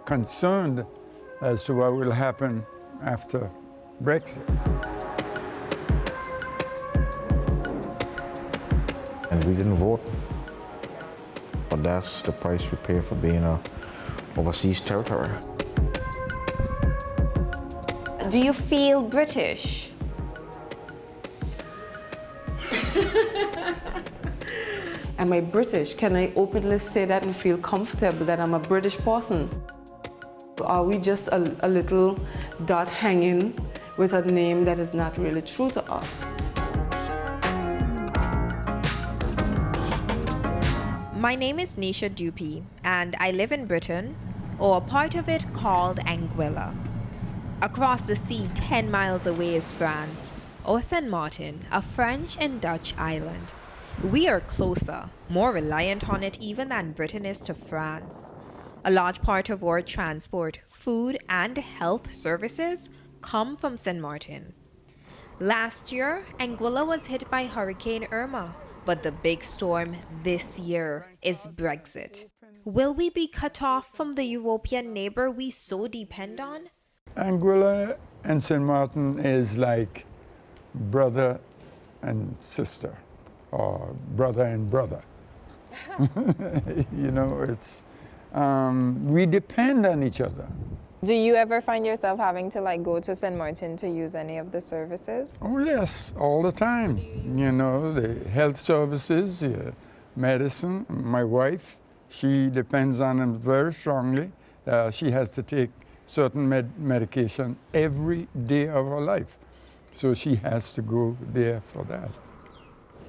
Concerned as to what will happen after Brexit. And we didn't vote, but that's the price we pay for being a overseas territory. Do you feel British? Am I British? Can I openly say that and feel comfortable that I'm a British person? Are we just a little dot hanging with a name that is not really true to us? My name is Nisha Dupy, and I live in Britain, or a part of it called Anguilla. Across the sea, 10 miles away is France, or Sint Maarten, a French and Dutch island. We are closer, more reliant on it even than Britain is to France. A large part of our transport, food, and health services come from Sint Maarten. Last year, Anguilla was hit by Hurricane Irma, but the big storm this year is Brexit. Will we be cut off from the European neighbor we so depend on? Anguilla and Sint Maarten is like brother and sister, or brother and brother. You know, it's we depend on each other. Do you ever find yourself having to go to Sint Maarten to use any of the services? Oh yes, all the time. You know, the health services, medicine. My wife, she depends on them very strongly. She has to take certain medication every day of her life. So she has to go there for that.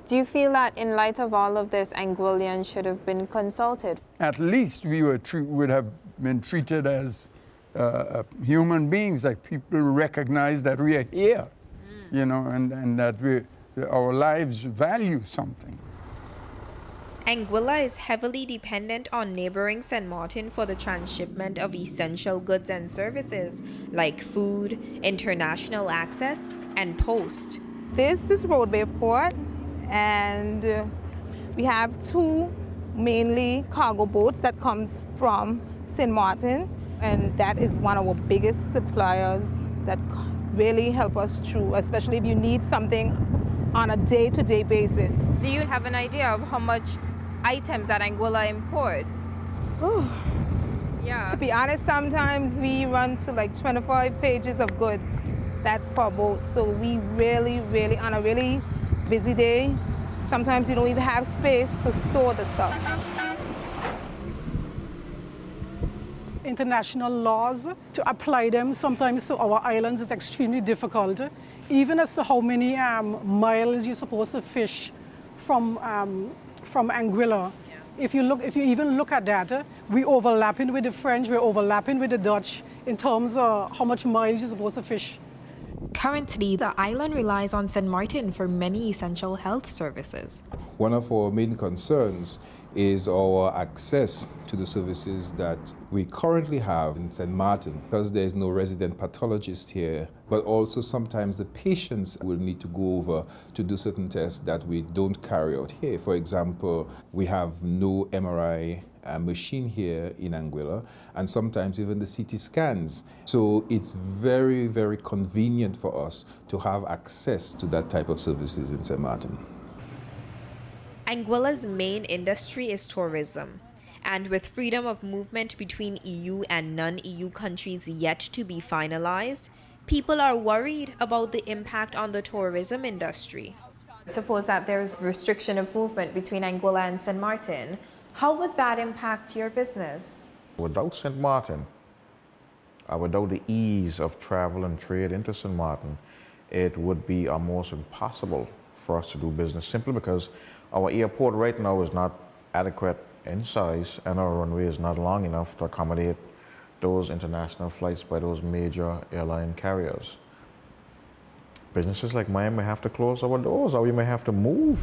Do you feel that in light of all of this, Anguillians should have been consulted? At least we would have been treated as human beings, like people recognize that we are here, you know, and that our lives value something. Anguilla is heavily dependent on neighbouring Sint Maarten for the transshipment of essential goods and services like food, international access, and post. This is roadway port, and we have two mainly cargo boats that comes from Sint Maarten, and that is one of our biggest suppliers that really help us through, especially if you need something on a day-to-day basis. Do you have an idea of how much items that Anguilla imports? Yeah. To be honest, sometimes we run to 25 pages of goods. That's per boat. So we really, on a really busy day, sometimes you don't even have space to store the stuff. International laws, to apply them sometimes to our islands is extremely difficult, even as to how many miles you're supposed to fish from Anguilla. Yeah. If you even look at that, we're overlapping with the French, we're overlapping with the Dutch in terms of how much miles you're supposed to fish. Currently, the island relies on Sint Maarten for many essential health services. One of our main concerns is our access to the services that we currently have in Sint Maarten, because there is no resident pathologist here, but also sometimes the patients will need to go over to do certain tests that we don't carry out here. For example, we have no MRI machine here in Anguilla, and sometimes even the CT scans. So it's very, very convenient for us to have access to that type of services in Sint Maarten. Anguilla's main industry is tourism, and with freedom of movement between EU and non-EU countries yet to be finalized, people are worried about the impact on the tourism industry. Suppose that there's restriction of movement between Anguilla and Sint Maarten. How would that impact your business? Without Sint Maarten, without the ease of travel and trade into Sint Maarten, it would be almost impossible for us to do business, simply because our airport right now is not adequate in size, and our runway is not long enough to accommodate those international flights by those major airline carriers. Businesses like mine may have to close our doors, or we may have to move.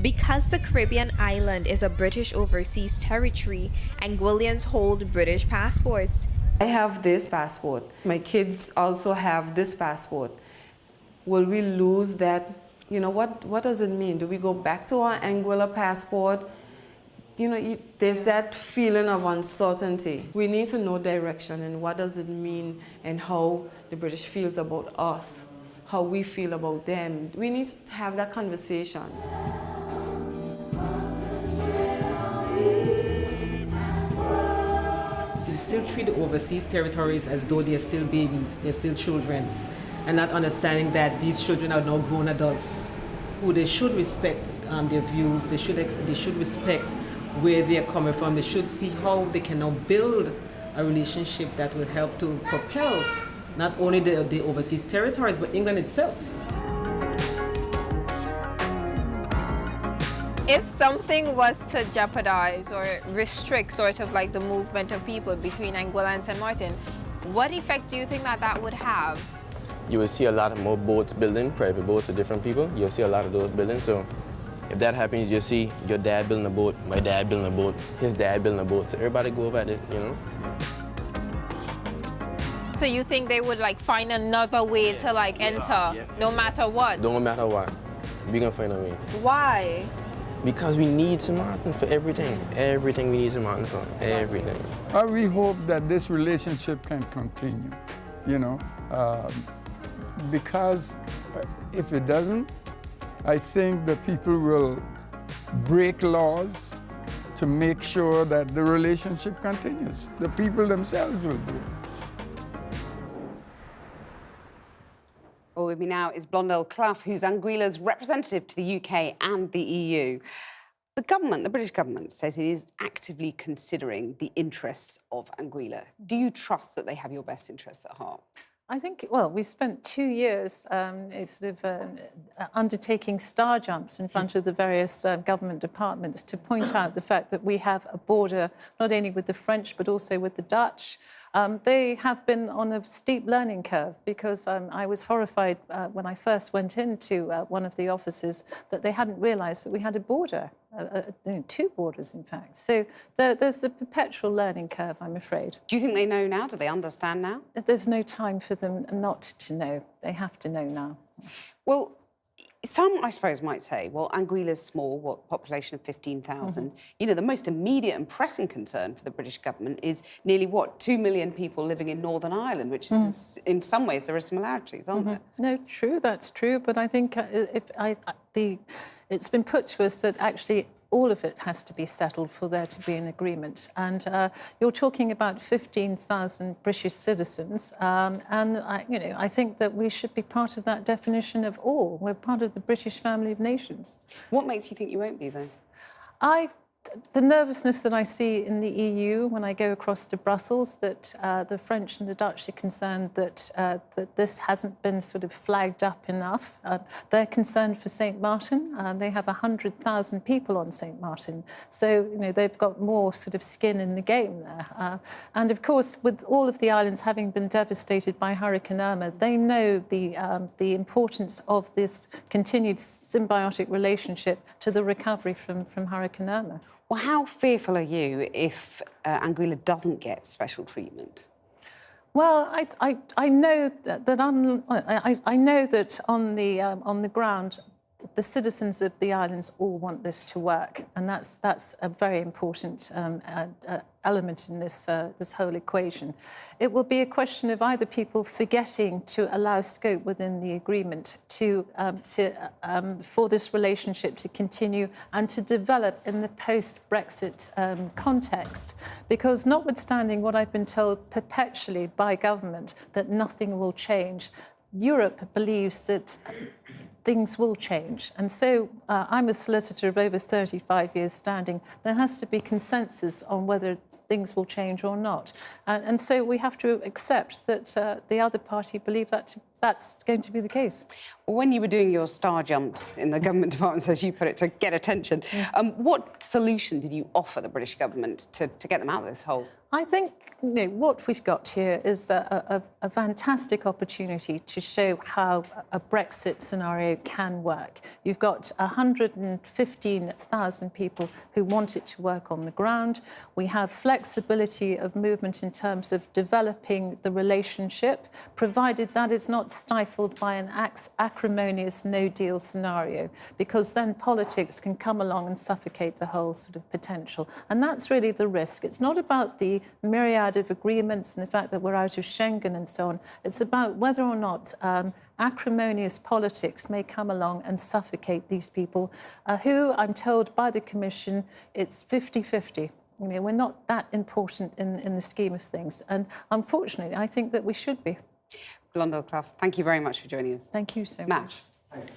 Because the Caribbean island is a British overseas territory, Anguillians hold British passports. I have this passport. My kids also have this passport. Will we lose that? You know, what does it mean? Do we go back to our Anguilla passport? there's that feeling of uncertainty. We need to know direction and what does it mean and how the British feels about us, how we feel about them. We need to have that conversation. They still treat the overseas territories as though they're still babies, they're still children, and not understanding that these children are now grown adults who they should respect their views, they should respect where they're coming from, they should see how they can now build a relationship that will help to propel not only the overseas territories, but England itself. If something was to jeopardize or restrict sort of like the movement of people between Anguilla and Sint Maarten, what effect do you think that would have? You will see a lot of more boats building, private boats of different people. You'll see a lot of those building. So if that happens, you'll see your dad building a boat, my dad building a boat, his dad building a boat. So everybody go over at it, So you think they would like find another way to like enter, no matter what? No matter what, we're gonna find a way. Why? Because we need Sint Maarten for everything. Everything we need Sint Maarten for, everything. We hope that this relationship can continue, because if it doesn't, I think the people will break laws to make sure that the relationship continues. The people themselves will do it. Well, with me now is Blondell Clough, who's Anguilla's representative to the UK and the EU. The government, the British government, says it is actively considering the interests of Anguilla. Do you trust that they have your best interests at heart? I think, well, we've spent 2 years undertaking star jumps in front of the various government departments to point out the fact that we have a border not only with the French but also with the Dutch. They have been on a steep learning curve because I was horrified when I first went into one of the offices that they hadn't realised that we had a border, 2 borders in fact. So there's a perpetual learning curve, I'm afraid. Do you think they know now? Do they understand now? There's no time for them not to know. They have to know now. Well, some, I suppose, might say, well, Anguilla's small, population of 15,000. The most immediate and pressing concern for the British government is nearly, 2 million people living in Northern Ireland, which is, in some ways, there are similarities, aren't there? No, true, that's true. But I think it's been put to us that actually all of it has to be settled for there to be an agreement. And you're talking about 15,000 British citizens, and I think that we should be part of that definition of all. We're part of the British family of nations. What makes you think you won't be, though? The nervousness that I see in the EU when I go across to Brussels, that the French and the Dutch are concerned that this hasn't been sort of flagged up enough. They're concerned for St. Martin. They have 100,000 people on St. Martin. So, they've got more sort of skin in the game there. And of course, with all of the islands having been devastated by Hurricane Irma, they know the importance of this continued symbiotic relationship to the recovery from Hurricane Irma. Well, how fearful are you if Anguilla doesn't get special treatment? Well, I know I know that on the ground, the citizens of the islands all want this to work, and that's a very important element in this whole equation. It will be a question of either people forgetting to allow scope within the agreement for this relationship to continue and to develop in the post-Brexit context, because notwithstanding what I've been told perpetually by government that nothing will change, Europe believes that things will change. And so I'm a solicitor of over 35 years standing. There has to be consensus on whether things will change or not. And so we have to accept that the other party believe that's going to be the case. When you were doing your star jumps in the government departments, as you put it, to get attention, what solution did you offer the British government to get them out of this hole? I think what we've got here is a fantastic opportunity to show how a Brexit scenario can work. You've got 115,000 people who want it to work on the ground. We have flexibility of movement in terms of developing the relationship, provided that is not not stifled by an acrimonious no-deal scenario, because then politics can come along and suffocate the whole sort of potential. And that's really the risk. It's not about the myriad of agreements and the fact that we're out of Schengen and so on. It's about whether or not acrimonious politics may come along and suffocate these people who, I'm told by the Commission, it's 50-50. You know, we're not that important in the scheme of things. And unfortunately, I think that we should be. Blondell Clough, thank you very much for joining us. Thank you so much. much.